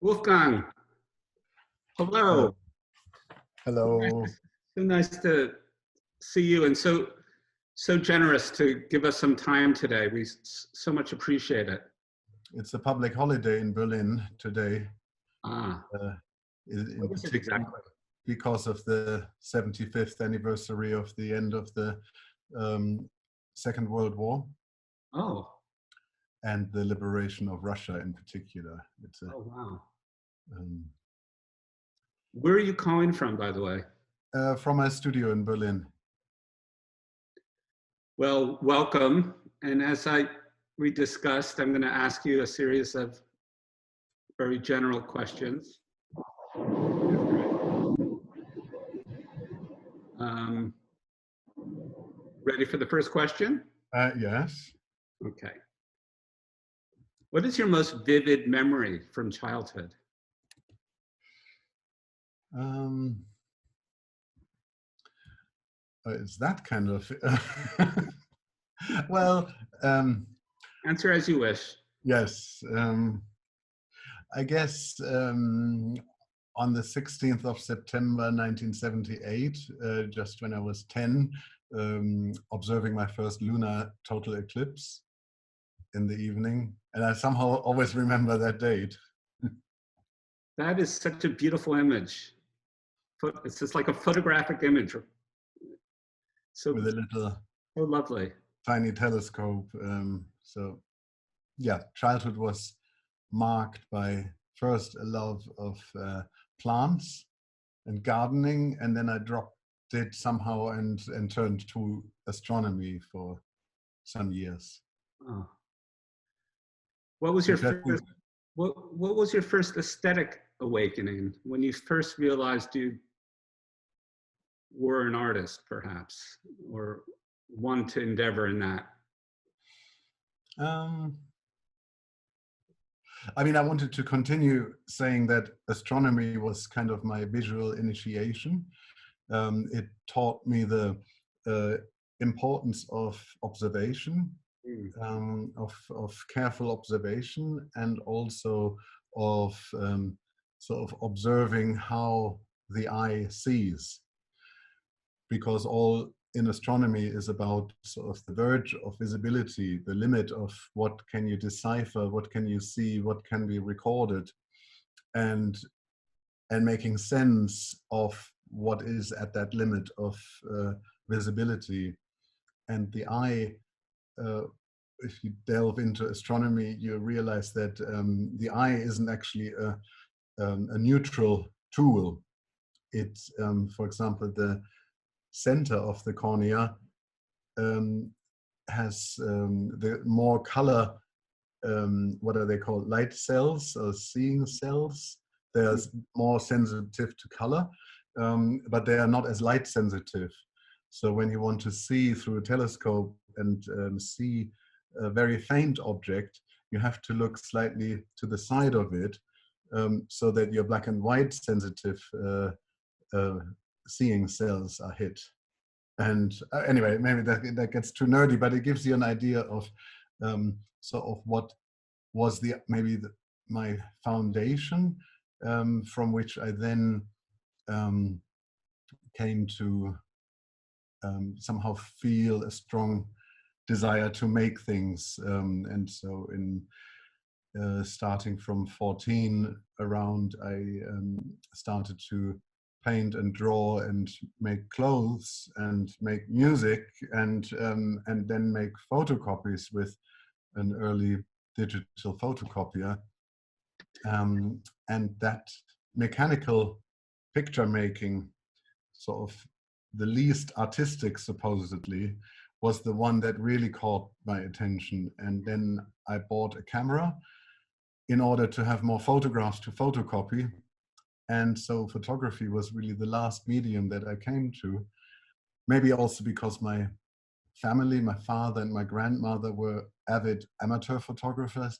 Wolfgang, hello. Hello. So nice to see you, and so generous to give us some time today. We so much appreciate it. It's a public holiday in Berlin today. Ah, In what is it particular exactly? because of the 75th anniversary of the end of the Second World War Oh, and the liberation of Russia in particular. It's a, oh wow. um, Where are you calling from, by the way? from my studio in Berlin. Well, welcome. And as we discussed, I'm going to ask you a series of very general questions. Ready for the first question? Yes. Okay. What is your most vivid memory from childhood? It's that kind of, well, Answer as you wish. yes. I guess on the 16th of September 1978, just when I was 10, observing my first lunar total eclipse in the evening. And I somehow always remember that date. That is such a beautiful image. It's just like a photographic image. So, with a little so lovely. tiny telescope. So yeah, childhood was marked by first a love of plants and gardening, and then I dropped it somehow and turned to astronomy for some years. Oh. What was your first? What was your first aesthetic awakening when you first realized you were an artist, perhaps, or one to endeavor in that? I mean, I wanted to continue saying that astronomy was kind of my visual initiation. It taught me the importance of observation, of careful observation, and also of sort of observing how the eye sees. Because all in astronomy is about sort of the verge of visibility, the limit of what can you decipher, what can you see, what can be recorded, and making sense of what is at that limit of visibility. And the eye, if you delve into astronomy, you realize that the eye isn't actually a neutral tool. It's, for example, the center of the cornea has the more color, what are they called, light cells or seeing cells. They're more sensitive to color, but they are not as light sensitive. So when you want to see through a telescope and see a very faint object, you have to look slightly to the side of it, so that your black and white sensitive seeing cells are hit. And anyway, maybe that gets too nerdy, but it gives you an idea of sort of what was my foundation, from which I then came to somehow feel a strong desire to make things. And so in starting from 14 around, I started to paint and draw and make clothes and make music and then make photocopies with an early digital photocopier. And that mechanical picture making, sort of the least artistic supposedly, was the one that really caught my attention. And then I bought a camera in order to have more photographs to photocopy. And so photography was really the last medium that I came to. Maybe also because my family, my father and my grandmother, were avid amateur photographers.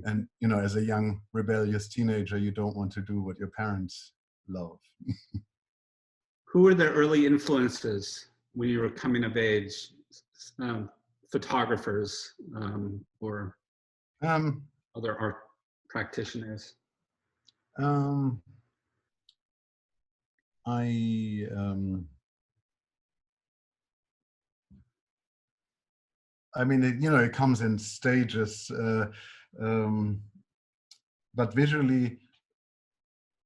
And, you know, as a young rebellious teenager, you don't want to do what your parents love. Who were the early influences when you were coming of age? Photographers or other art practitioners? Um, I mean, it comes in stages, but visually,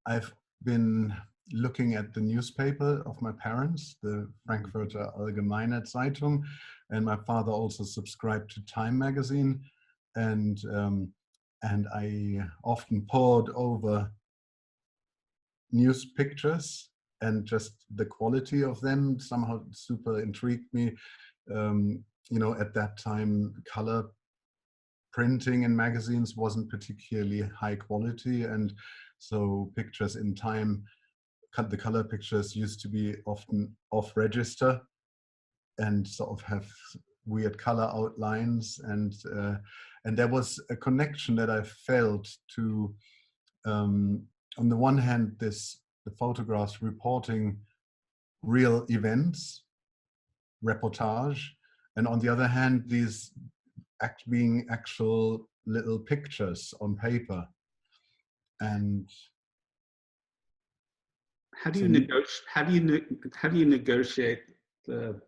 I've been looking at the newspaper of my parents, the Frankfurter Allgemeine Zeitung, and my father also subscribed to Time magazine, and I often pored over news pictures, and just the quality of them somehow super intrigued me. At that time, color printing in magazines wasn't particularly high quality, and so pictures in Time, the color pictures used to be often off register and sort of have weird color outlines, and there was a connection that I felt to, on the one hand, the photographs reporting real events, reportage, and on the other hand, these being actual little pictures on paper. And how do you negotiate the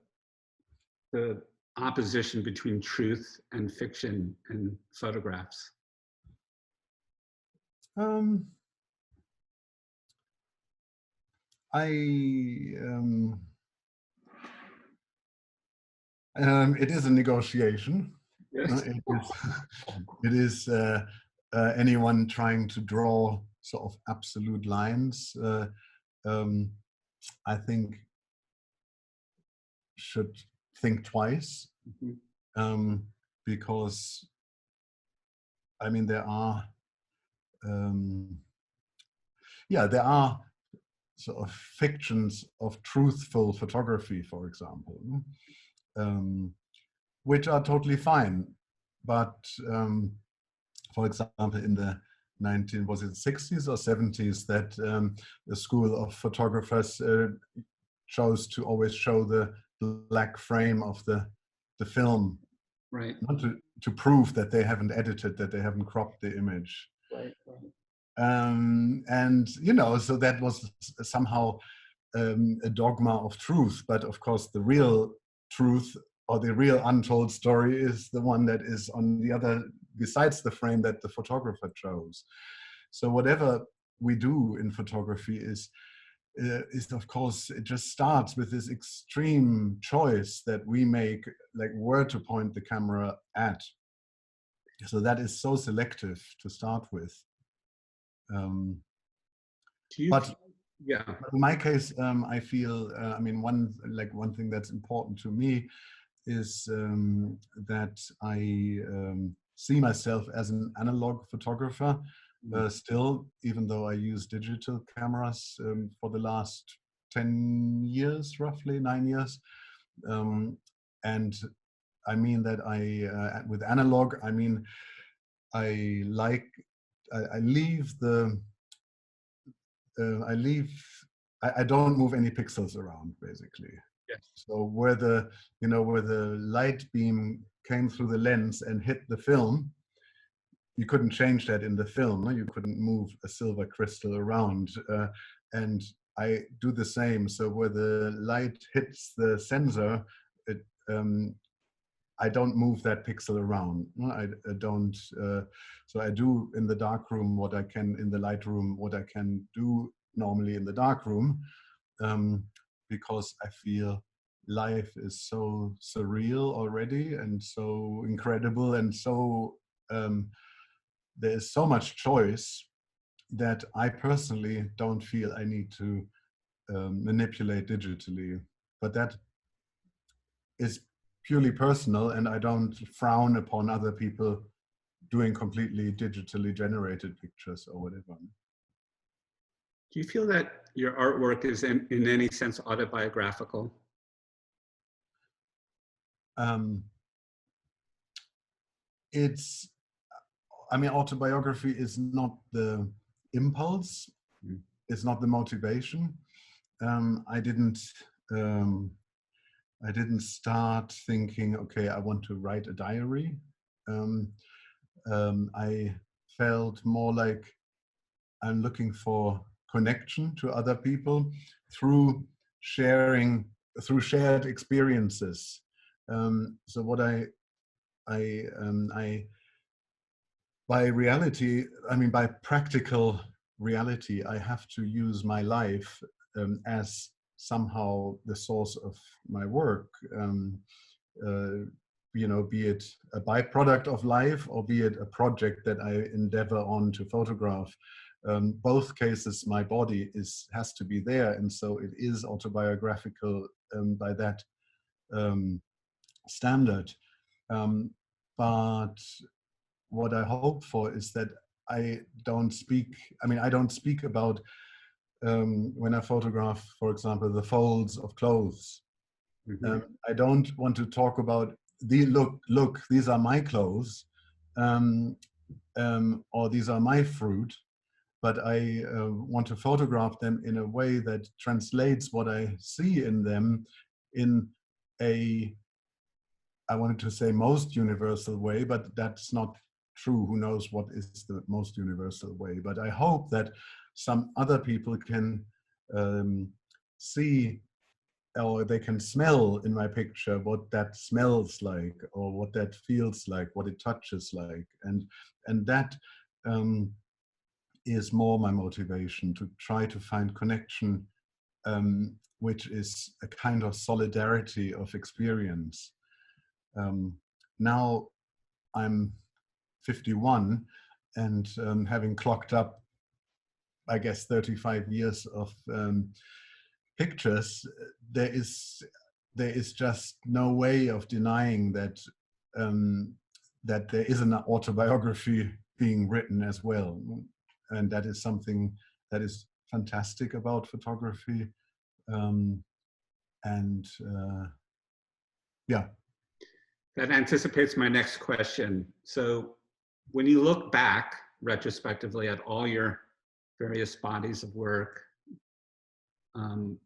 opposition between truth and fiction in photographs? It is a negotiation. Yes. It is anyone trying to draw sort of absolute lines, I think, should think twice, because I mean there are sort of fictions of truthful photography, for example, which are totally fine. But for example, in the 60s or 70s, that the school of photographers chose to always show the black frame of the film, right? Not to prove that they haven't edited, that they haven't cropped the image. Right. And so that was somehow a dogma of truth. But of course, the real truth, or the real untold story, is the one that is on the other, besides the frame that the photographer chose. So whatever we do in photography is of course, it just starts with this extreme choice that we make, like where to point the camera at. So that is so selective to start with. But in my case, I feel, I mean, one thing that's important to me is that I see myself as an analog photographer still, even though I use digital cameras for the last 10 years, roughly 9 years. And I mean that with analog, I mean, I don't move any pixels around, basically. Yes. So where the light beam came through the lens and hit the film, you couldn't change that in the film. No? You couldn't move a silver crystal around. And I do the same. So where the light hits the sensor, I don't move that pixel around. I don't. So I do in the dark room what I can in the light room, what I can do normally in the dark room, because I feel life is so surreal already and so incredible, and so there is so much choice that I personally don't feel I need to manipulate digitally. But that is purely personal, and I don't frown upon other people doing completely digitally generated pictures or whatever. Do you feel that your artwork is in any sense autobiographical? I mean, autobiography is not the impulse, it's not the motivation. I didn't start thinking, okay, I want to write a diary. I felt more like I'm looking for connection to other people through sharing, through shared experiences. So what I by reality, I mean by practical reality, I have to use my life as somehow the source of my work. You know, be it a byproduct of life or be it a project that I endeavor on to photograph. Both cases, my body has to be there, and so it is autobiographical by that standard. But what I hope for is that I don't speak about when I photograph, for example, the folds of clothes. Mm-hmm. I don't want to talk about look, these are my clothes, or these are my fruit, but I want to photograph them in a way that translates what I see in them in a, I wanted to say most universal way, but that's not true. Who knows what is the most universal way? But I hope that some other people can see, or they can smell in my picture what that smells like, or what that feels like, what it touches like, and that is more my motivation, to try to find connection, which is a kind of solidarity of experience. Now I'm 51, and having clocked up, I guess, 35 years of pictures, there is just no way of denying that that there is an autobiography being written as well, and that is something that is fantastic about photography, and yeah. That anticipates my next question. So when you look back retrospectively at all your various bodies of work, and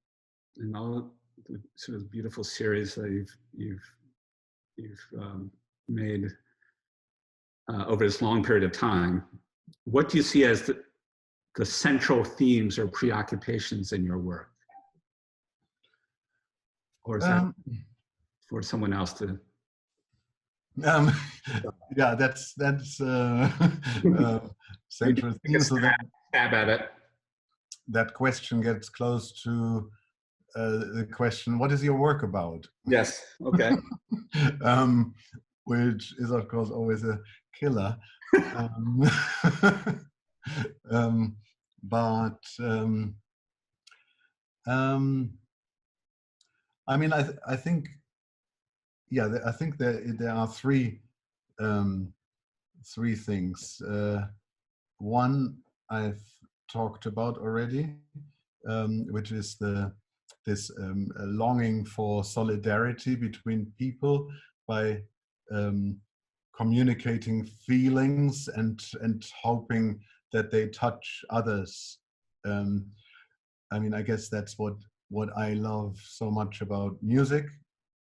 all the sort of beautiful series that you've made over this long period of time, what do you see as the central themes or preoccupations in your work? Or is that for someone else to? Yeah, that's central theme. So stab at it. That question gets close to the question, what is your work about? Yes, okay. Which is, of course, always a killer. But I mean, I think, yeah, I think there are three things. One I've talked about already, which is this longing for solidarity between people by communicating feelings and hoping that they touch others. I mean, I guess that's what I love so much about music.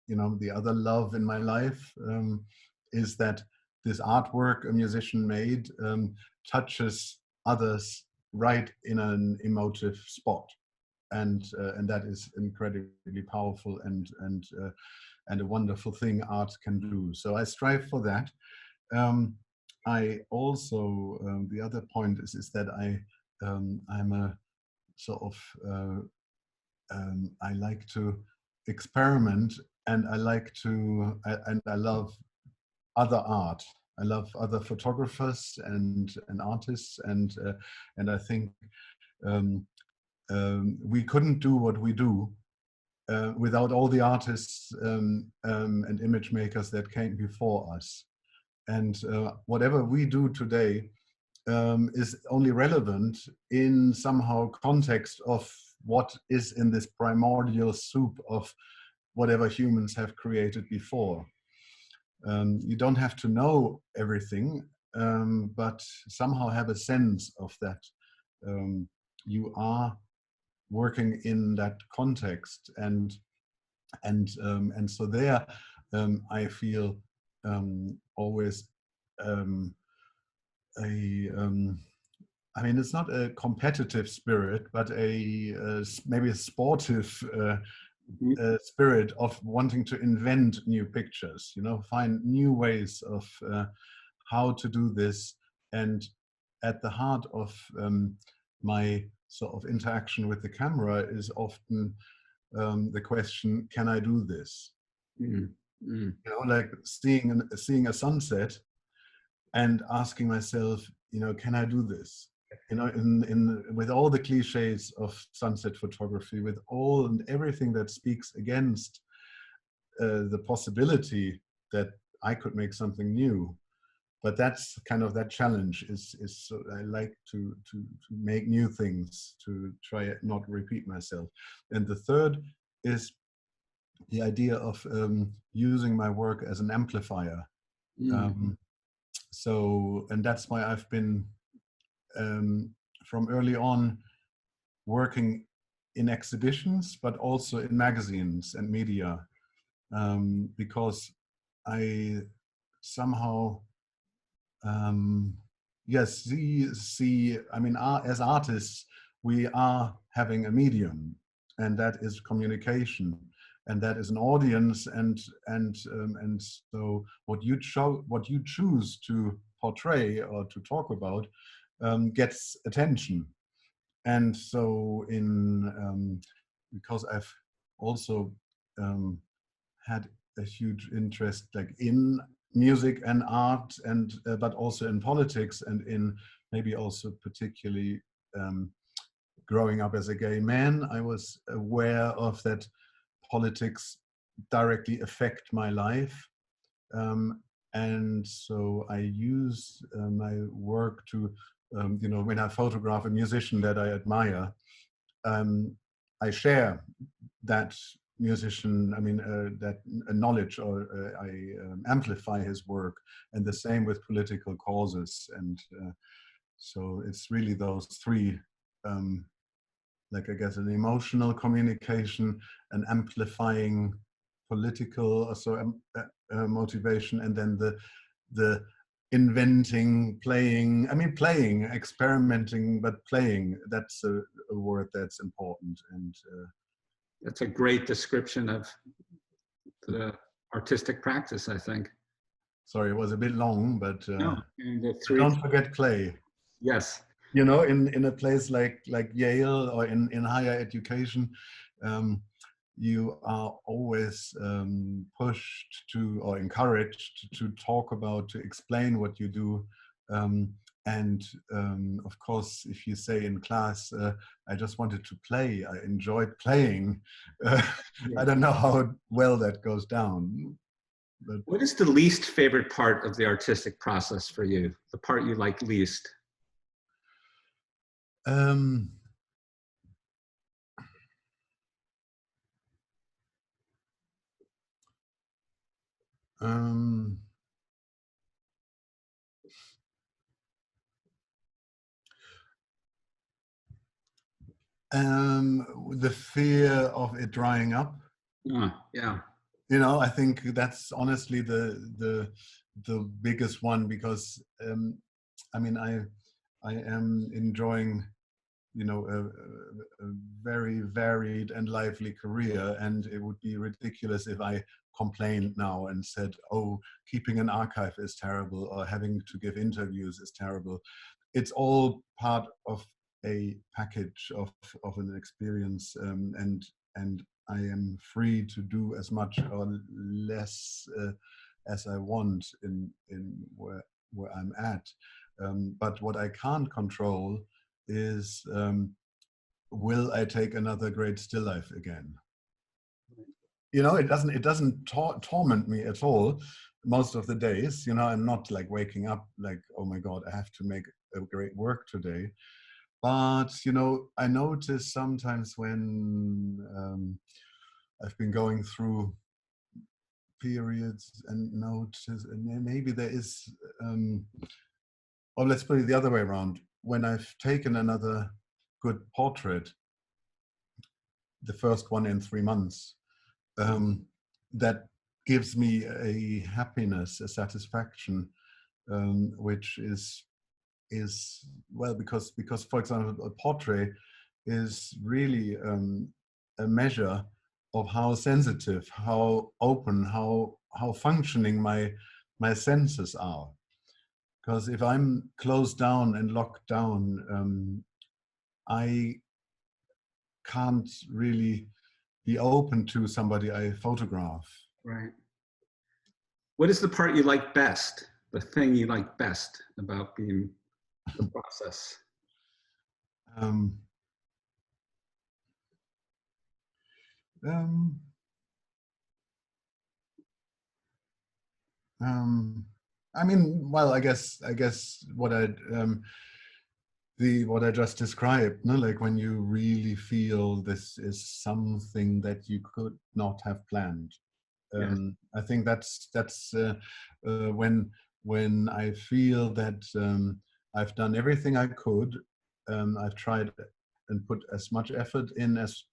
You know, the other love in my life is that this artwork a musician made touches others right in an emotive spot, and that is incredibly powerful and a wonderful thing art can do. So I strive for that. I also the other point is that I'm a sort of I like to experiment, and I like to and I love other art. I love other photographers and artists, and I think we couldn't do what we do without all the artists and image makers that came before us. And whatever we do today is only relevant in somehow context of what is in this primordial soup of whatever humans have created before. You don't have to know everything, but somehow have a sense of that. You are working in that context, and so there, I feel always I mean, it's not a competitive spirit, but maybe a sportive spirit of wanting to invent new pictures, you know, find new ways of how to do this. And at the heart of my sort of interaction with the camera is often the question, can I do this? Mm. Mm. You know, like seeing a sunset and asking myself, you know, can I do this? You know, with all the cliches of sunset photography, with all and everything that speaks against the possibility that I could make something new. But that's kind of that challenge is I like to make new things, to try not repeat myself. And the third is the idea of using my work as an amplifier. Mm. So, and that's why I've been from early on working in exhibitions, but also in magazines and media, because I somehow, yes, see, I mean, as artists, we are having a medium, and that is communication, and that is an audience, and so what you choose to portray or to talk about gets attention. And so because I've also had a huge interest like in music and art, and but also in politics, and in maybe also particularly growing up as a gay man, I was aware of that politics directly affect my life. And so I use my work to, you know, when I photograph a musician that I admire, I share that musician, I mean, that knowledge, or I amplify his work, and the same with political causes. And so it's really those three, like I guess an emotional communication, an amplifying political also motivation, and then the inventing, playing, I mean playing, experimenting, but playing, that's a word that's important. And That's a great description of the artistic practice, I think. sorry, it was a bit long, but No, and the three, don't forget play. yes. You know, in a place like Yale, or in higher education, you are always pushed to, or encouraged to talk about, to explain what you do. And of course, if you say in class, I just wanted to play, I enjoyed playing, I don't know how well that goes down. But What is the least favorite part of the artistic process for you? The part you like least? Um, um, the fear of it drying up. Yeah. You know, I think that's honestly the biggest one, because I mean, I am enjoying, you know, a very varied and lively career, and it would be ridiculous if I complained now and said, oh, keeping an archive is terrible, or having to give interviews is terrible. It's all part of a package of an experience, and I am free to do as much or less as I want in where I'm at. But what I can't control is, will I take another great still life again? You know, it doesn't torment me at all most of the days. You know, I'm not like waking up like, oh my God, I have to make a great work today. But, you know, I notice sometimes when I've been going through periods and notice, and maybe there is, or let's put it the other way around. When I've taken another good portrait, the first one in 3 months, that gives me a happiness, a satisfaction, which is is, well, because for example, a portrait is really a measure of how sensitive, how open, how functioning my senses are. Because if I'm closed down and locked down, I can't really be open to somebody I photograph. Right. What is the part you like best? The thing you like best about being the process? Um, um, I mean, well, I guess what what I just described, no? Like when you really feel this is something that you could not have planned. Yes. I think that's when I feel that I've done everything I could. I've tried and put as much effort in as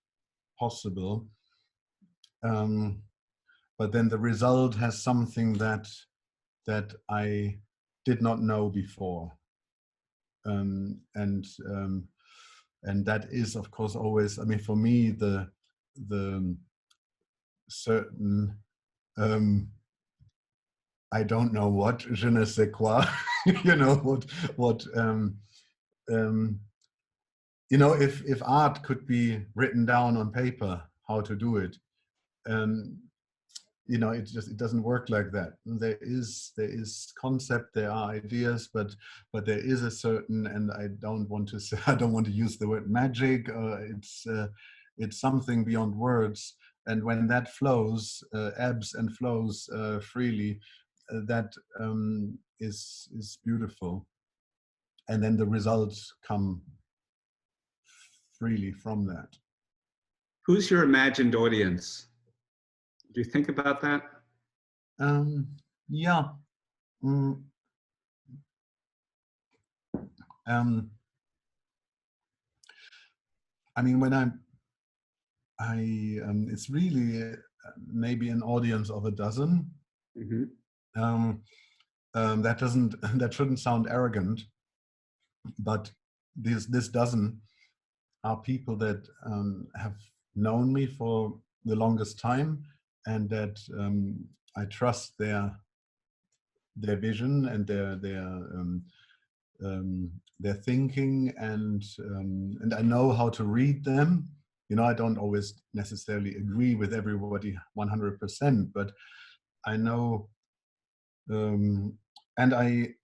possible. But then the result has something that I did not know before. And that is, of course, always, I mean, for me, the certain, I don't know what, je ne sais quoi, you know, what you know, if art could be written down on paper, how to do it, you know, it doesn't work like that. There is concept, there are ideas, but there is a certain, and I don't want to say, I don't want to use the word magic. It's something beyond words, and when that flows, ebbs and flows freely, that is beautiful, and then the results come freely from that. Who's your imagined audience? Do you think about that? Yeah. Mm. I mean, when it's really maybe an audience of a dozen. Mm-hmm. That shouldn't sound arrogant, but this dozen are people that have known me for the longest time, and that I trust their vision and their thinking, and I know how to read them. You know, I don't always necessarily agree with everybody 100%, but I know, and I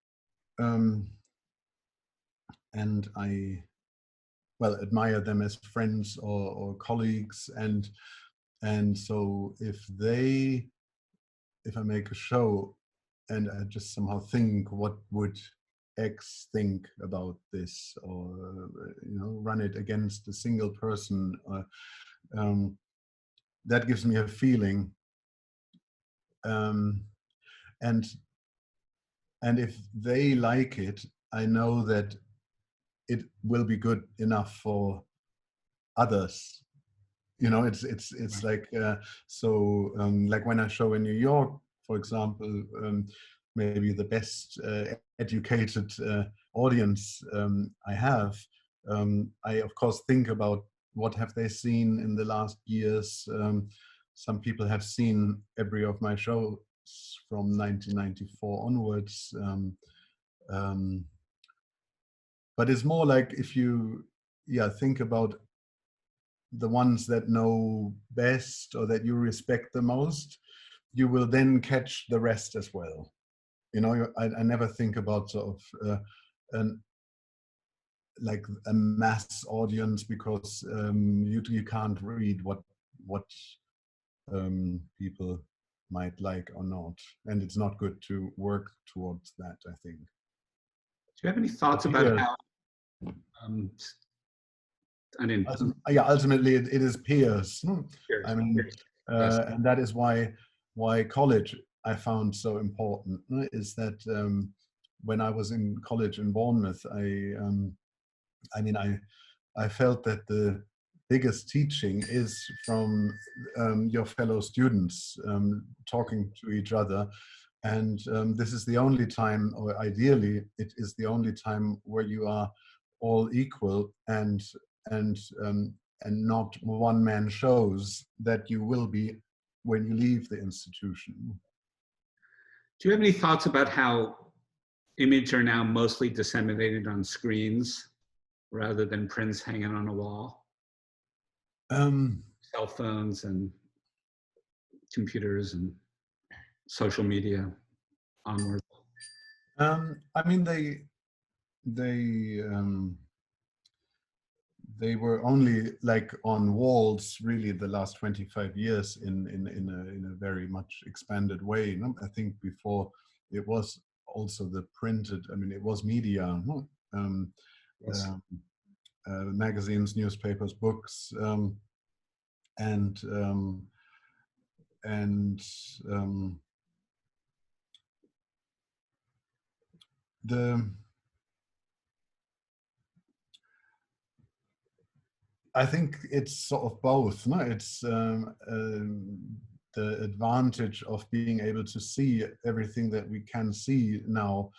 well admire them as friends or colleagues, and so if I make a show and I just somehow think, what would X think about this, or you know, run it against a single person, that gives me a feeling, and if they like it, I know that it will be good enough for others. You know, it's Right. like so like when I show in New York, for example, maybe the best educated audience I have, I of course think about what have they seen in the last years. Some people have seen every of my shows from 1994 onwards, but it's more like if you think about the ones that know best or that you respect the most, you will then catch the rest as well. You know, I never think about sort of like a mass audience, because you can't read what people might like or not, and it's not good to work towards that, I think. Do you have any thoughts But about here, how, I mean, yeah, ultimately it is peers. I cheers. mean, Yes. and that is why college I found so important, is that when I was in college in Bournemouth, I mean, I felt that the biggest teaching is from your fellow students, talking to each other, And this is the only time, or ideally, it is the only time where you are all equal and and not one-man shows that you will be when you leave the institution. Do you have any thoughts about how images are now mostly disseminated on screens rather than prints hanging on a wall? Cell phones and computers and social media onward. I mean, they were only like on walls really the last 25 years in a very much expanded way. No? I think before it was also the printed, I mean, it was media, no? Yes. Magazines, newspapers, books, and the I think it's sort of both. No, it's the advantage of being able to see everything that we can see now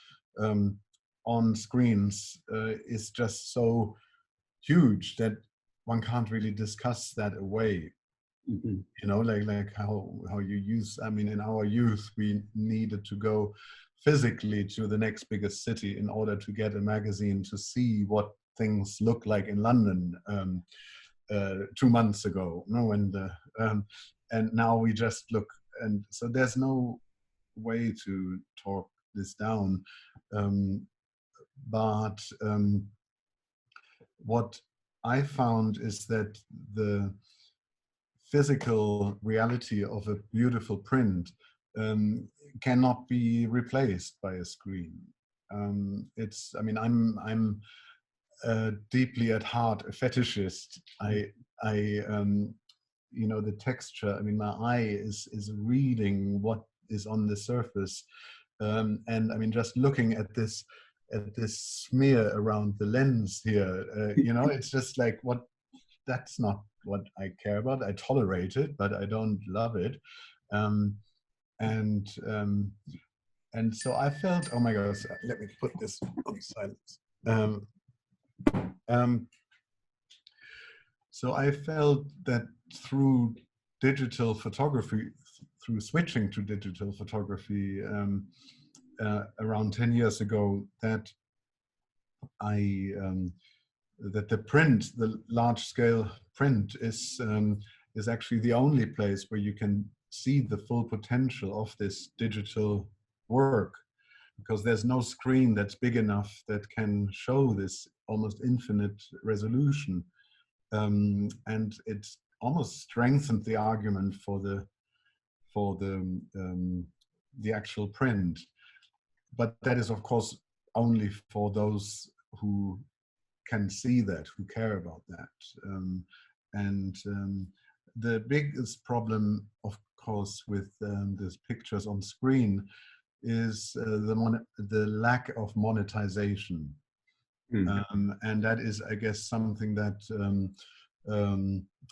on screens is just so huge that one can't really discuss that away. Mm-hmm. You know, like how you use. I mean, in our youth, we needed to go physically to the next biggest city in order to get a magazine to see what things look like in London 2 months ago. No, and now we just look, and so there's no way to talk this down. But what I found is that the physical reality of a beautiful print cannot be replaced by a screen. It's, I mean, I'm deeply at heart a fetishist. You know, the texture, I mean, my eye is reading what is on the surface. And I mean, just looking at this smear around the lens here, you know, it's just like, what, that's not what I care about. I tolerate it, but I don't love it. And so I felt, oh my gosh, let me put this on silence. So I felt that through digital photography, through switching to digital photography around 10 years ago, that that the print, the large-scale print, is actually the only place where you can see the full potential of this digital work, because there's no screen that's big enough that can show this almost infinite resolution. And it almost strengthened the argument for the actual print. But that is, of course, only for those who can see that, who care about that. The biggest problem, of course, with these pictures on screen is the lack of monetization. And that is, I guess, something that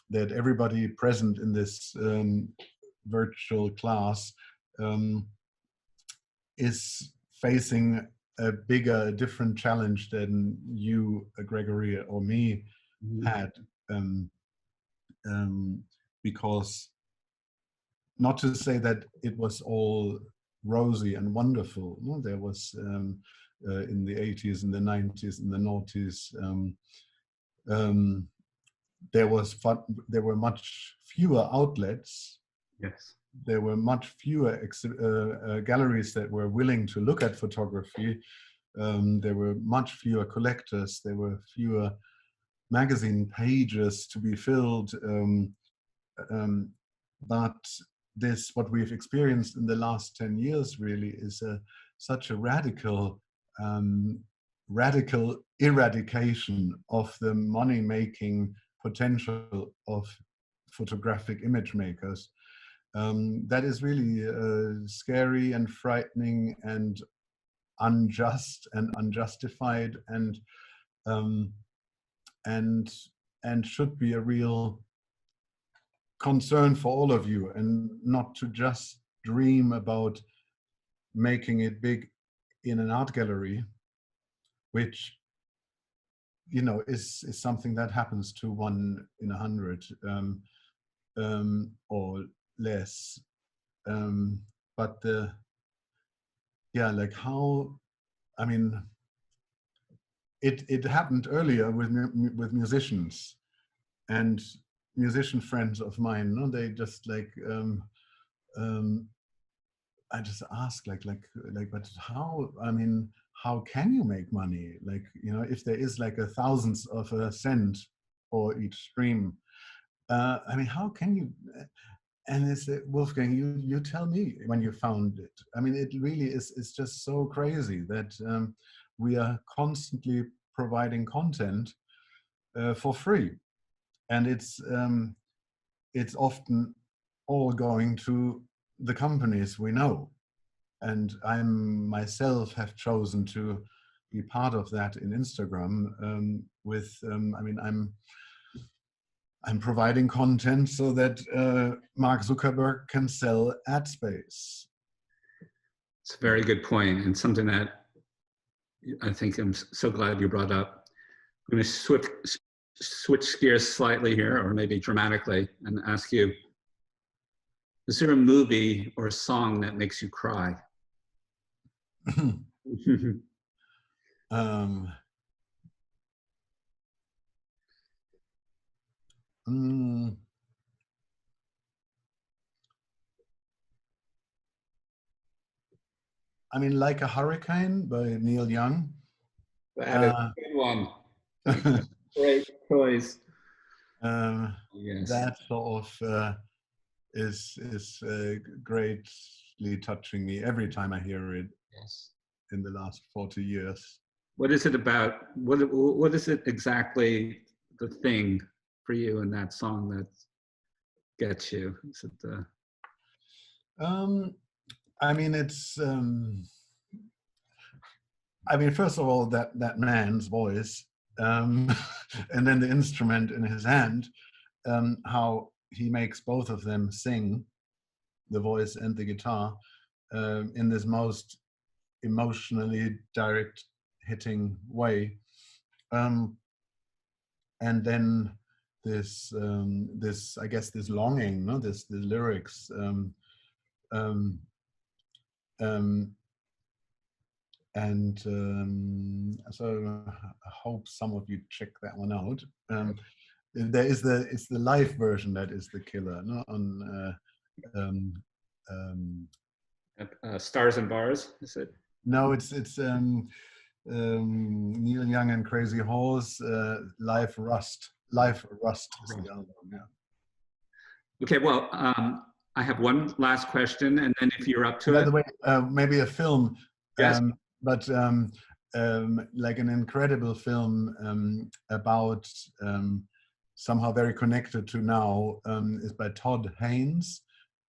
that everybody present in this virtual class is facing a bigger, different challenge than you, Gregory, or me had, because not to say that it was all rosy and wonderful. No, there was in the 80s, in the 90s, in the noughties, there were much fewer outlets. Yes. There were much fewer galleries that were willing to look at photography. There were much fewer collectors. There were fewer magazine pages to be filled. But this, what we've experienced in the last 10 years, really is such a radical eradication of the money-making potential of photographic image makers. That is really scary and frightening and unjust and unjustified, and should be a real concern for all of you, and not to just dream about making it big in an art gallery, which, you know, is something that happens to 1 in 100 or less. But yeah, like how, I mean, it happened earlier with musicians and musician friends of mine. No, they just like I just ask like, but how? I mean, how can you make money? Like, you know, if there is like a thousandth of a cent for each stream, I mean, how can you? And it's Wolfgang, you tell me when you found it. I mean, it really is. It's just so crazy that we are constantly providing content for free, and it's often all going to the companies we know. And I myself have chosen to be part of that in Instagram with, I mean, I'm providing content so that Mark Zuckerberg can sell ad space. It's a very good point, and something that I think I'm so glad you brought up. I'm going to switch gears slightly here, or maybe dramatically, and ask you, is there a movie or a song that makes you cry? I mean, Like a Hurricane by Neil Young. That is a good one. Great choice. Yes. That sort of is greatly touching me every time I hear it. Yes. In the last 40 years. What is it about? What is it exactly, the thing for you in that song that gets you? Is it the? I mean, it's. I mean, first of all, that man's voice, and then the instrument in his hand, how he makes both of them sing, the voice and the guitar, in this most emotionally direct hitting way, and then this I guess this longing, no, the lyrics, and so I hope some of you check that one out. There is it's the live version that is the killer, no, on Stars and Bars, is it? No, it's Neil Young and Crazy Horse, Live Rust is the album. Yeah. Okay, well, I have one last question, and then if you're up to it. By the way, maybe a film. Yes. But like an incredible film about somehow very connected to now is by Todd Haynes,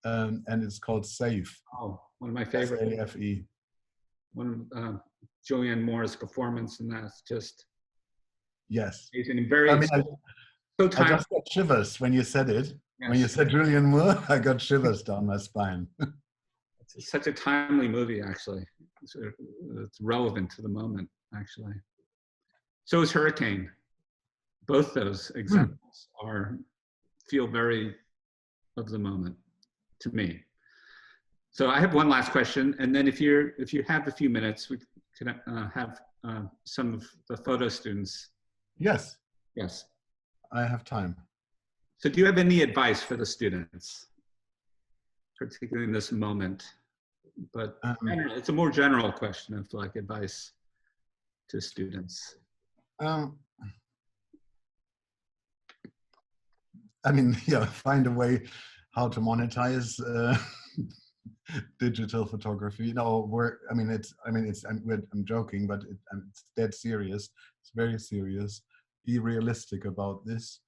and it's called Safe. Oh, one of my favorite. SAFE. One of Julianne Moore's performance, and that's just yes. amazing and very. I mean, so I just got shivers when you said it. Yes. When you said Julianne Moore, I got shivers down my spine. It's such a timely movie, actually. It's relevant to the moment, actually. So is Hurricane. Both those examples feel very of the moment to me. So I have one last question, and then if you have a few minutes, we could have some of the photo students. Yes. Yes. I have time. So do you have any advice for the students, particularly in this moment? But it's a more general question of like advice to students. I mean, yeah, find a way how to monetize digital photography. No, I'm joking, but it's dead serious. It's very serious. Be realistic about this,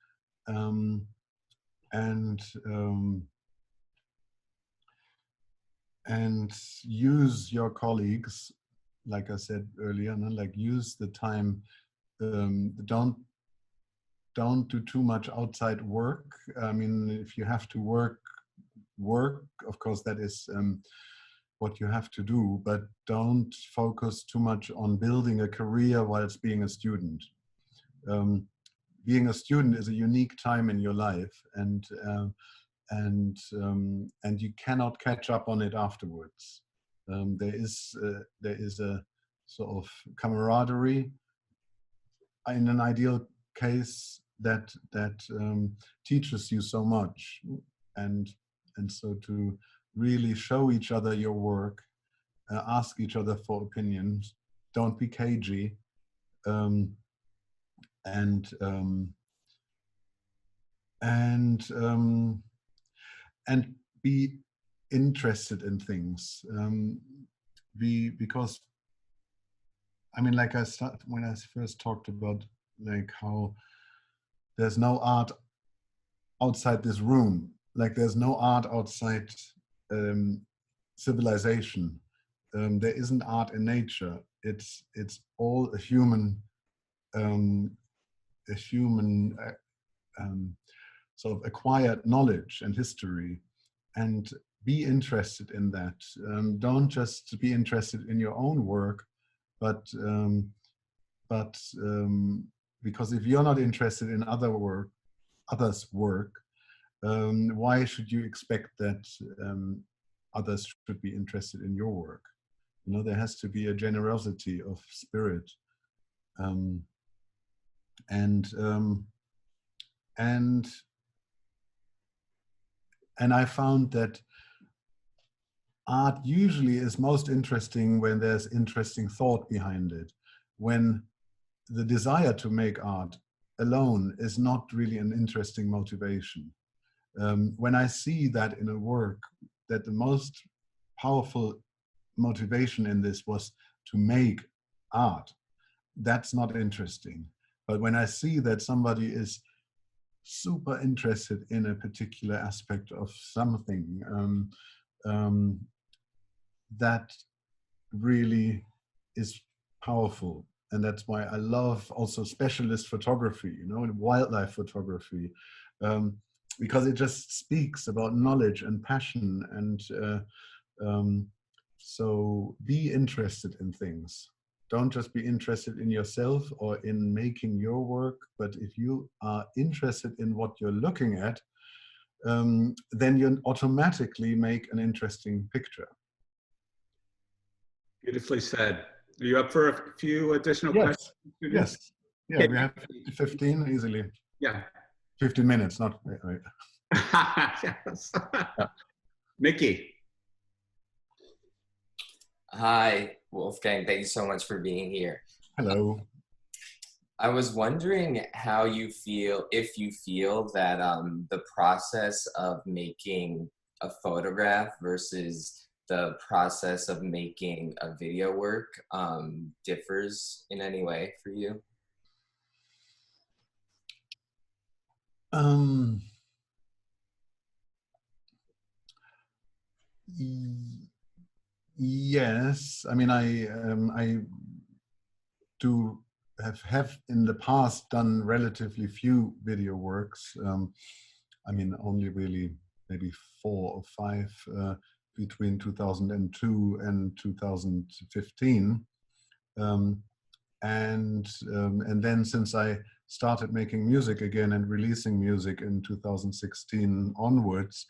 and use your colleagues, like I said earlier, like use the time. Don't do too much outside work. I mean, if you have to work, of course, that is what you have to do, but don't focus too much on building a career whilst being a student. Being a student is a unique time in your life, and you cannot catch up on it afterwards. There is a sort of camaraderie in an ideal case that teaches you so much, and so to really show each other your work, ask each other for opinions, don't be cagey, and be interested in things. Because I mean, like when I first talked about like how there's no art outside this room, like there's no art outside civilization. There isn't art in nature. It's all a human sort of acquired knowledge and history, and be interested in that. Don't just be interested in your own work, but because if you're not interested in others' work, why should you expect that others should be interested in your work? You know, there has to be a generosity of spirit, and I found that art usually is most interesting when there's interesting thought behind it. When the desire to make art alone is not really an interesting motivation. When I see that in a work, that the most powerful motivation in this was to make art, that's not interesting. But when I see that somebody is super interested in a particular aspect of something, that really is powerful. And that's why I love also specialist photography, you know, and wildlife photography, because it just speaks about knowledge and passion. And so be interested in things. Don't just be interested in yourself or in making your work, but if you are interested in what you're looking at, then you automatically make an interesting picture. Beautifully said. Are you up for a few additional Yes. questions? Yes. Yeah, we have 15 easily. Yeah. 15 minutes, not right. Yes. Mickey. Hi, Wolfgang. Thank you so much for being here. Hello. I was wondering how you feel, if you feel that the process of making a photograph versus the process of making a video work differs in any way for you? Yes, I mean, I do have in the past done relatively few video works. I mean, only really maybe 4 or 5 between 2002 and 2015. And then since I started making music again and releasing music in 2016 onwards,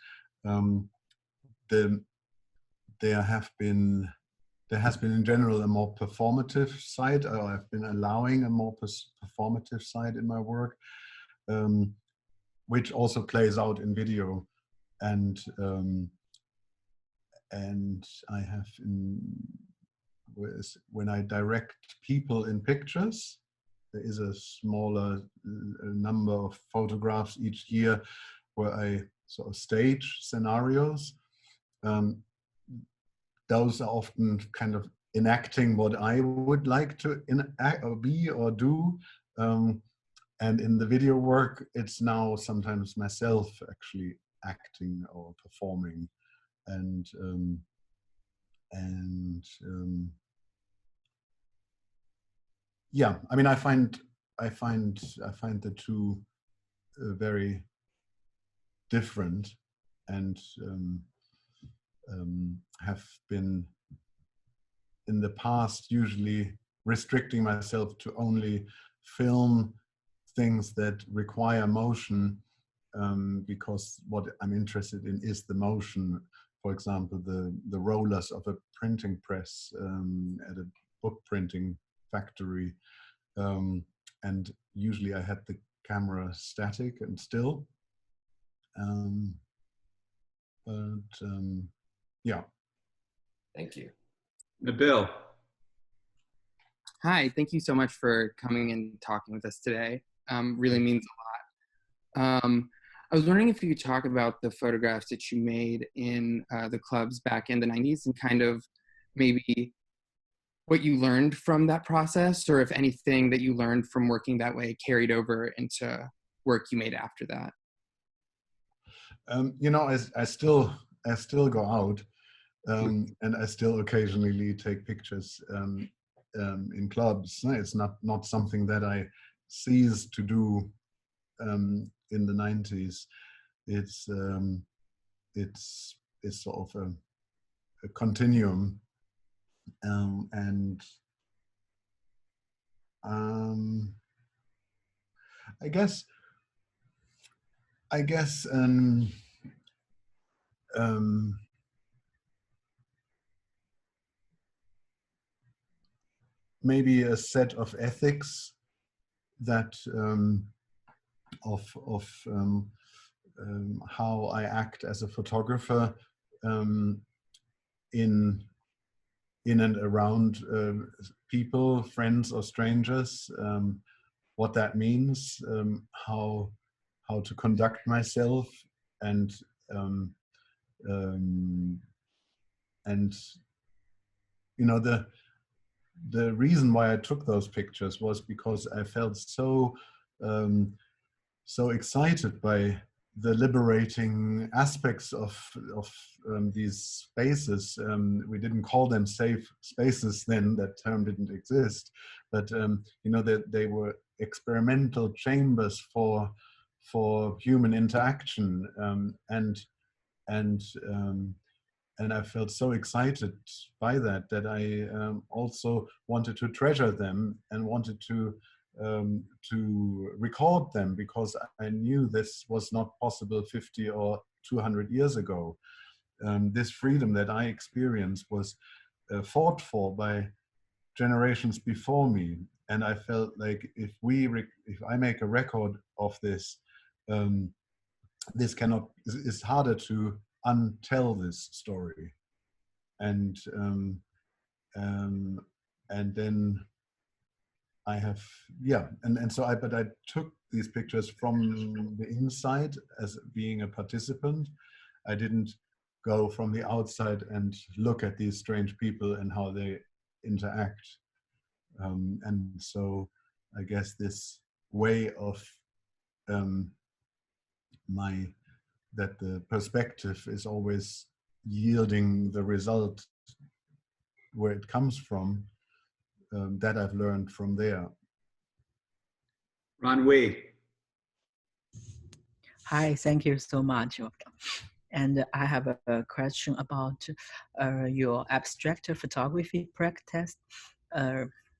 there has been in general a more performative side. I've been allowing a more performative side in my work, which also plays out in video. And I have when I direct people in pictures, there is a smaller number of photographs each year where I sort of stage scenarios. Those are often kind of enacting what I would like to be or do. And in the video work, it's now sometimes myself actually acting or performing. And yeah, I mean, I find the two very different, and have been in the past usually restricting myself to only film things that require motion, because what I'm interested in is the motion. For example, the rollers of a printing press at a book printing factory. And usually I had the camera static and still. Yeah. Thank you. Nabil. Hi, thank you so much for coming and talking with us today. Really means a lot. I was wondering if you could talk about the photographs that you made in the clubs back in the 90s and kind of maybe what you learned from that process, or if anything that you learned from working that way carried over into work you made after that. You know, I still go out, and I still occasionally take pictures in clubs. It's not something that I ceased to do in the 90s. It's sort of a continuum, and I guess maybe a set of ethics that of how I act as a photographer in and around people, friends or strangers, what that means, how to conduct myself, and you know, the reason why I took those pictures was because I felt so so excited by the liberating aspects of these spaces. We didn't call them safe spaces then, that term didn't exist, but you know, that they were experimental chambers for human interaction, and I felt so excited by that I also wanted to treasure them and wanted to record them, because I knew this was not possible 50 or 200 years ago. This freedom that I experienced was fought for by generations before me, and I felt like if I make a record of this, it's harder to untell this story, and then I have, yeah, and so I took these pictures from the inside as being a participant. I didn't go from the outside and look at these strange people and how they interact, and so I guess this way of that the perspective is always yielding the result where it comes from, that I've learned from there. Ron Wei. Hi, thank you so much, Wolfgang. And I have a question about your abstract photography practice.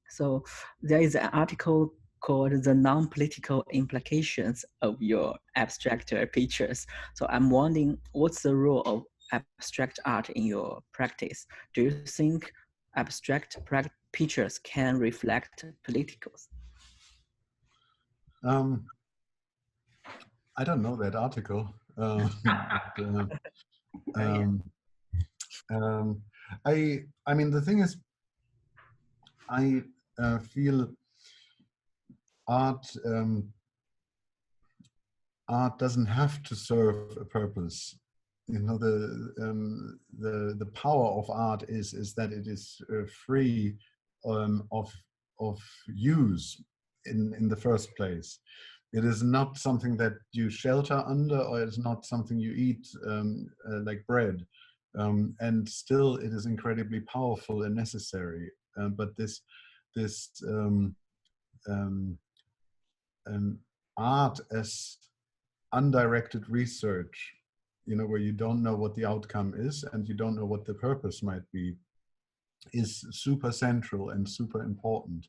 So there is an article called "The Non-Political Implications of Your Abstract Pictures." So I'm wondering, what's the role of abstract art in your practice? Do you think abstract pictures can reflect politicals? I don't know that article. I mean, the thing is, I feel art doesn't have to serve a purpose. You know, the power of art is that it is free of use in the first place. It is not something that you shelter under, or it's not something you eat like bread. And still, it is incredibly powerful and necessary. But this art as undirected research, you know, where you don't know what the outcome is and you don't know what the purpose might be, is super central and super important.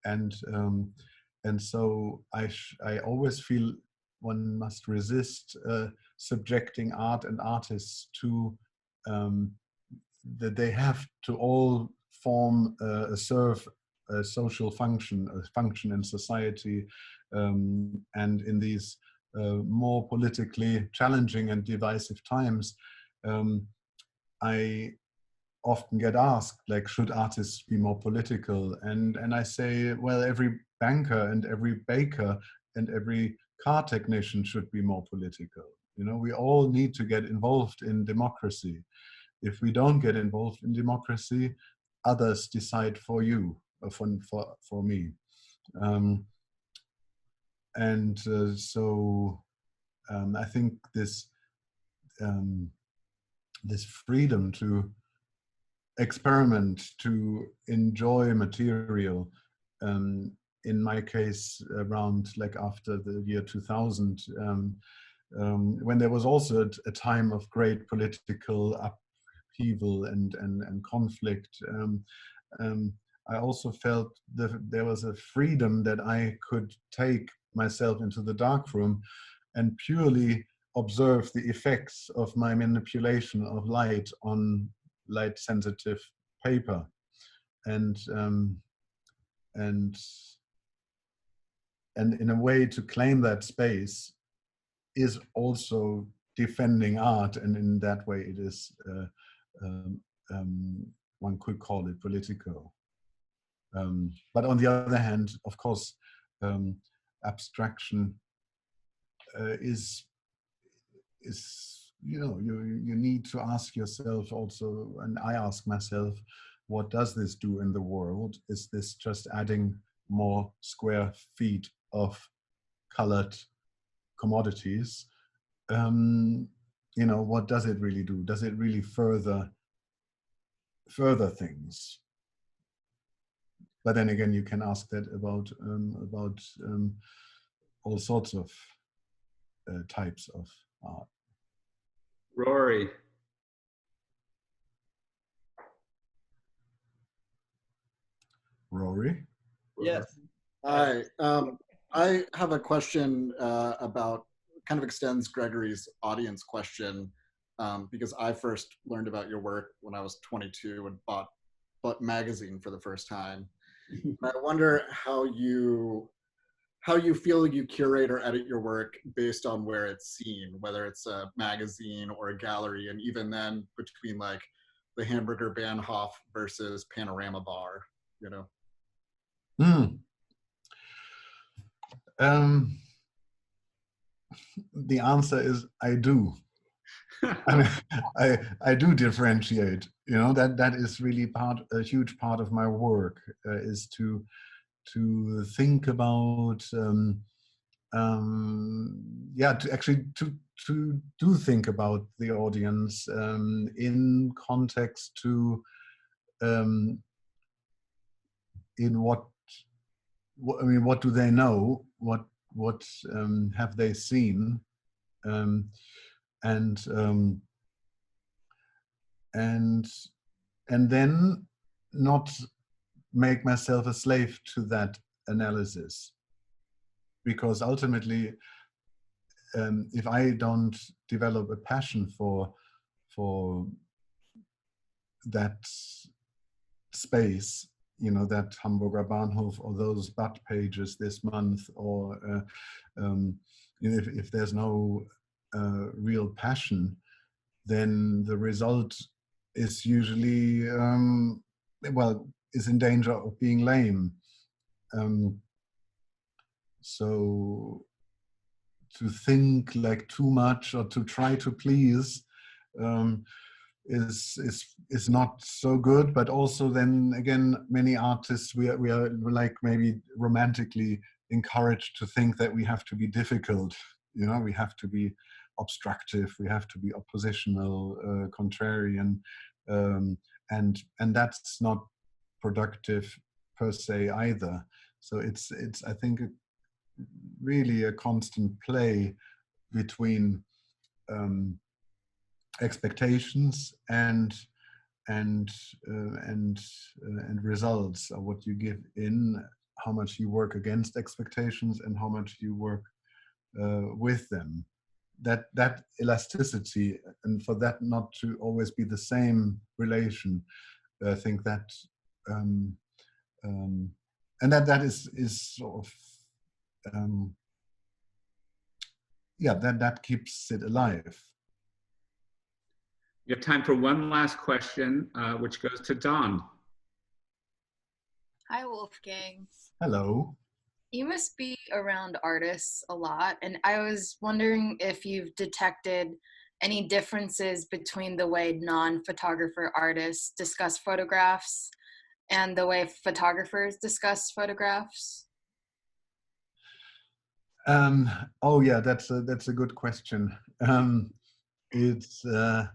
And so I always feel one must resist subjecting art and artists to that they have to all form serve a social function, a function in society, and in these more politically challenging and divisive times, I often get asked, like, should artists be more political? And I say, well, every banker and every baker and every car technician should be more political. You know, we all need to get involved in democracy. If we don't get involved in democracy, others decide for you, or for me. So I think this this freedom to experiment, to enjoy material, in my case, around like after the year 2000, when there was also a time of great political upheaval and conflict, I also felt that there was a freedom that I could take myself into the darkroom and purely observe the effects of my manipulation of light on light sensitive paper, and in a way to claim that space is also defending art, and in that way it is one could call it political. But on the other hand, of course, abstraction is, you know, you need to ask yourself also, and I ask myself, what does this do in the world? Is this just adding more square feet of colored commodities? You know, what does it really do? Does it really further things? But then again, you can ask that about all sorts of types of art. Rory. Rory? Yes. Hi. I have a question about, kind of extends Gregory's audience question, because I first learned about your work when I was 22 and bought magazine for the first time. I wonder how you feel you curate or edit your work based on where it's seen, whether it's a magazine or a gallery, and even then between like the Hamburger Bahnhof versus Panorama Bar, you know? The answer is I do. I mean, I do differentiate. You know, that is really a huge part of my work, is to think about, to do think about the audience in context to, in what I mean, what do they know? What have they seen? And then not make myself a slave to that analysis, because ultimately, if I don't develop a passion for that space, you know, that Hamburger Bahnhof or those butt pages this month, or if there's no real passion, then the result is usually, is in danger of being lame. So to think like too much or to try to please is not so good. But also then again, many artists, we are like maybe romantically encouraged to think that we have to be difficult, you know, we have to be obstructive, we have to be oppositional, contrarian, and that's not productive per se either. So it's I think really a constant play between expectations and results, or what you give in, how much you work against expectations and how much you work with them. That elasticity, and for that not to always be the same relation, I think that and that is sort of yeah, that keeps it alive. We have time for one last question, which goes to Dawn. Hi, Wolfgang. Hello. You must be around artists a lot, and I was wondering if you've detected any differences between the way non-photographer artists discuss photographs and the way photographers discuss photographs. Oh yeah, that's a good question. It's I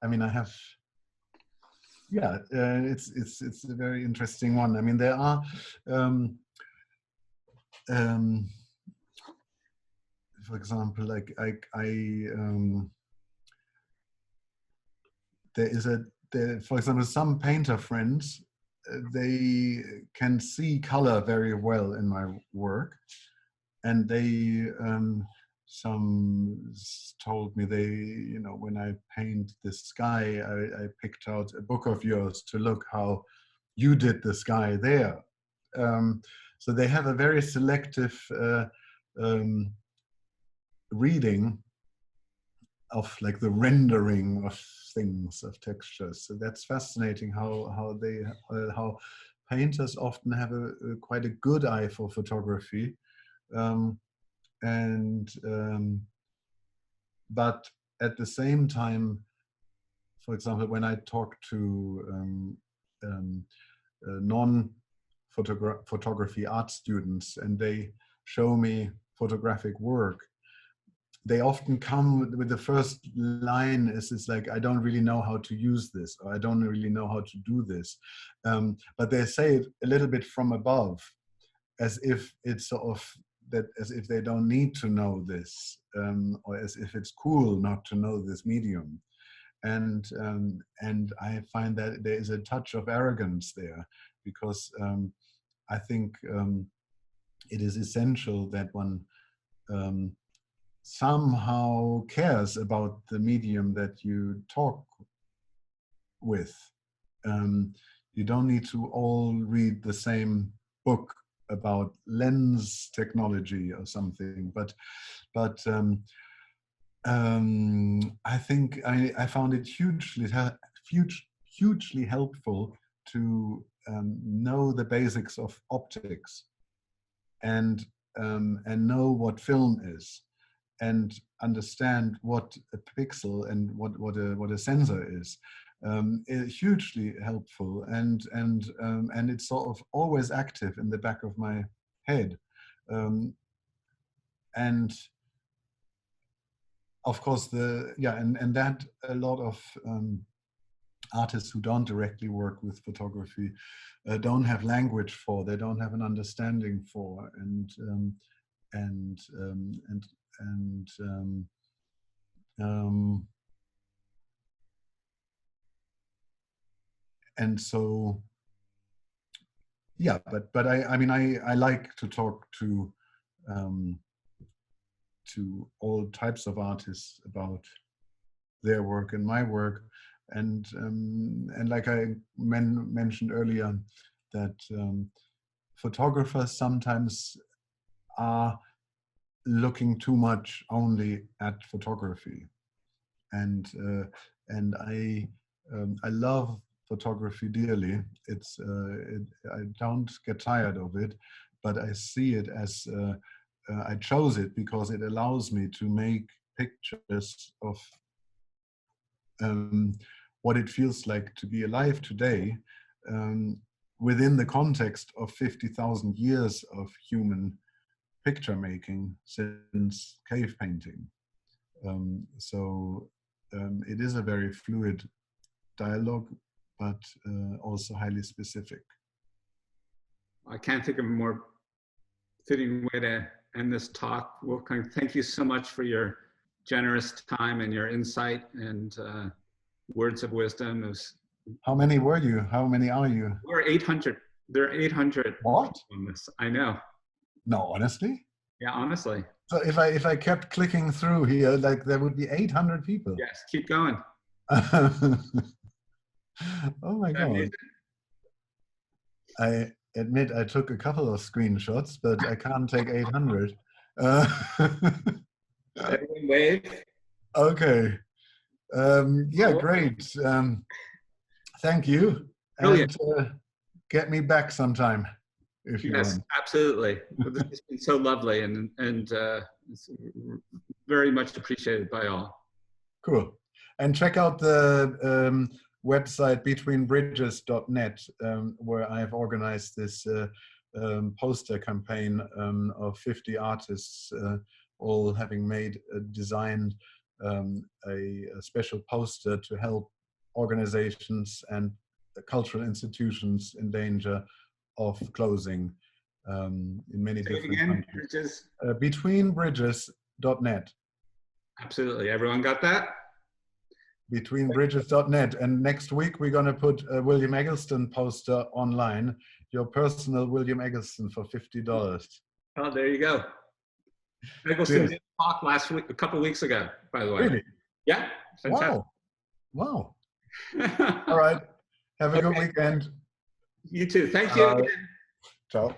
mean, I have, yeah, it's a very interesting one. I mean, there are for example, like for example, some painter friends, they can see color very well in my work, and they some told me they, you know, when I paint the sky, I picked out a book of yours to look how you did the sky there. So they have a very selective reading of like the rendering of things, of textures. So that's fascinating how painters often have quite a good eye for photography. But at the same time, for example, when I talk to non-photography art students and they show me photographic work, they often come with the first line is like, I don't really know how to use this, or I don't really know how to do this. But they say it a little bit from above, as if it's sort of, that as if they don't need to know this, or as if it's cool not to know this medium. And I find that there is a touch of arrogance there, because I think it is essential that one somehow cares about the medium that you talk with. You don't need to all read the same book about lens technology or something, but I think I found it hugely helpful to know the basics of optics and know what film is, and understand what a pixel and what a sensor is. Hugely helpful, and it's sort of always active in the back of my head. And of course, and that a lot of artists who don't directly work with photography don't have language for, they don't have an understanding for, and so, yeah, but I mean, I like to talk to all types of artists about their work and my work, and like I mentioned earlier, that photographers sometimes are looking too much only at photography, and I love photography dearly. It's I don't get tired of it, but I see it as I chose it because it allows me to make pictures of what it feels like to be alive today, within the context of 50,000 years of human picture making since cave painting. So it is a very fluid dialogue, but also highly specific. I can't think of a more fitting way to end this talk. Wolfgang, thank you so much for your generous time and your insight and words of wisdom. It was, How many were you? How many are you? we're 800. There are 800 What? on this. I know. No, honestly. Yeah, honestly. So if I kept clicking through here, like there would be 800 people. Yes, keep going. Oh my God. Amazing. I admit I took a couple of screenshots, but I can't take 800. Everyone wave. Okay. Yeah, great. Thank you. Brilliant. And get me back sometime if you Yes, want. absolutely. Well, this has been so lovely and it's very much appreciated by all. Cool. And check out the website betweenbridges.net, where I have organized this poster campaign of 50 artists, all having designed a special poster to help organizations and cultural institutions in danger of closing in many Say it different again, countries. Bridges. Betweenbridges.net. Absolutely. Everyone got that? Betweenbridges.net. And next week we're going to put a William Eggleston poster online, your personal William Eggleston, for $50. Oh, there you go. Eggleston did talk last week, a couple weeks ago, by the way. Really? Yeah. Fantastic. Wow. All right. Have a good weekend. You too. Thank you again. Ciao.